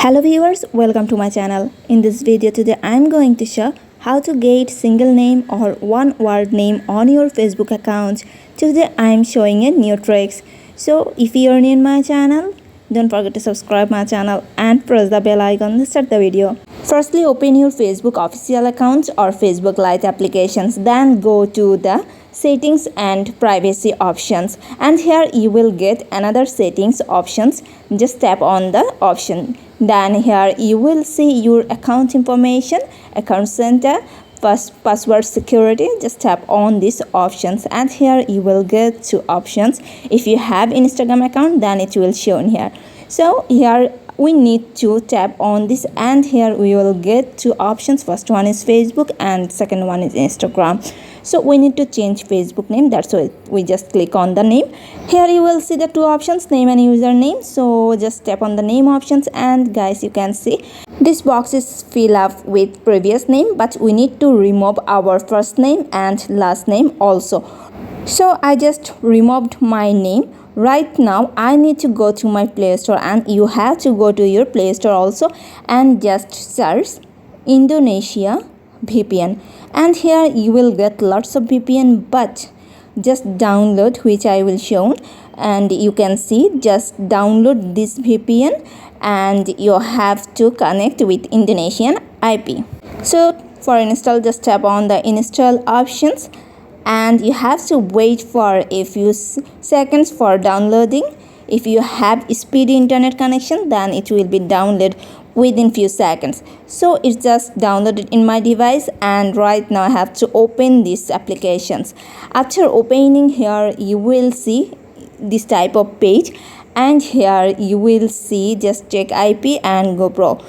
Hello viewers, welcome to my channel. In this video today I am going to show how to get single name or one word name on your Facebook account. Today I am showing a new tricks. So if you are new in my channel, don't forget to subscribe my channel and press the bell icon to start the video. Firstly, open your Facebook official account or Facebook Lite applications. Then go to the settings and privacy options, and here you will get another settings options. Just tap on the option. Then here you will see your account information, account center, password security. Just tap on these options, and here you will get two options. If you have Instagram account, then it will show in here. So here we need to tap on this, and here we will get two options. First one is Facebook and second one is Instagram. So we need to change Facebook name. That's why we just click on the name. Here you will see the two options, name and username. So just tap on the name options, and guys, you can see this box is fill up with previous name, but we need to remove our first name and last name also. So I just removed my name. Right now I need to go to my Play Store, and you have to go to your Play Store also and just search Indonesia VPN, and here you will get lots of VPN, but just download, which I will show, and you can see just download this VPN and you have to connect with Indonesian IP. So for install, just tap on the install options, and you have to wait for a few seconds for downloading. If you have speedy internet connection, then it will be downloaded within few seconds. So it's just downloaded in my device, and right now I have to open these applications. After opening, here you will see this type of page, and here you will see just check IP and GoPro.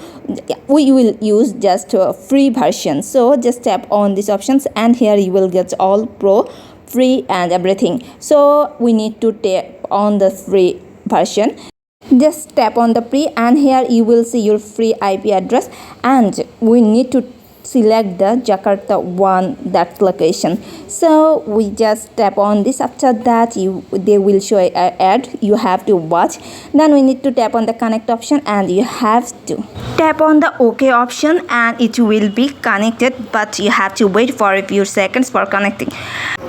We will use just a free version, so just tap on these options, and here you will get all pro, free and everything. So we need to tap on the free version. Just tap on the free, and here you will see your free IP address, and we need to select the Jakarta one, that location. So we just tap on this. After that they will show an ad you have to watch. Then we need to tap on the connect option, and you have to tap on the OK option, and it will be connected, but you have to wait for a few seconds for connecting.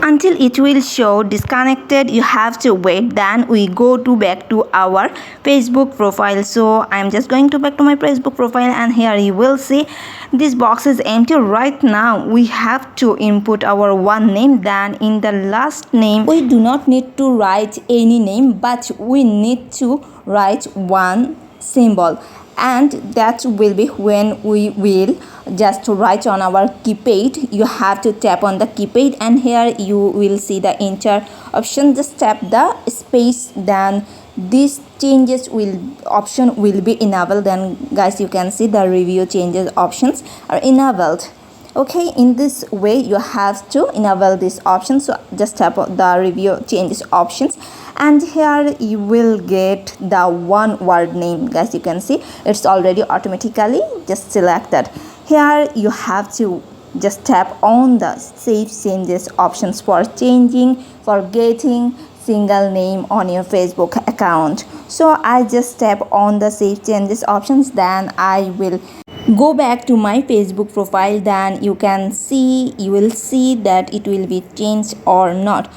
Until it will show disconnected, you have to wait. Then we go to back to our Facebook profile. So I'm just going to back to my Facebook profile, and here you will see this box is empty. Right now we have to input our one name. Then in the last name we do not need to write any name, but we need to write one symbol, and that will be when we will just write on our keypad. You have to tap on the keypad, and here you will see the enter option. Just tap the space, then this changes option will be enabled. Then guys, you can see the review changes options are enabled. Okay, in this way you have to enable this option. So just tap on the review changes options, and here you will get the one word name. Guys, you can see it's already automatically just selected. Here you have to just tap on the save changes options for changing, for getting single name on your Facebook account. So I just tap on the save changes options. Then I will go back to my Facebook profile. Then you will see that it will be changed or not.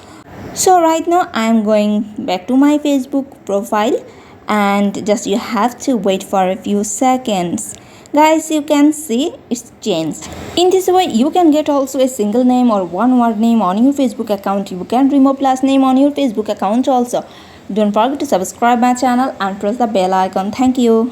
So right now I am going back to my Facebook profile, and just you have to wait for a few seconds. Guys, you can see it's changed. In this way you can get also a single name or one word name on your Facebook account. You can remove last name on your Facebook account also. Don't forget to subscribe my channel and press the bell icon. Thank you.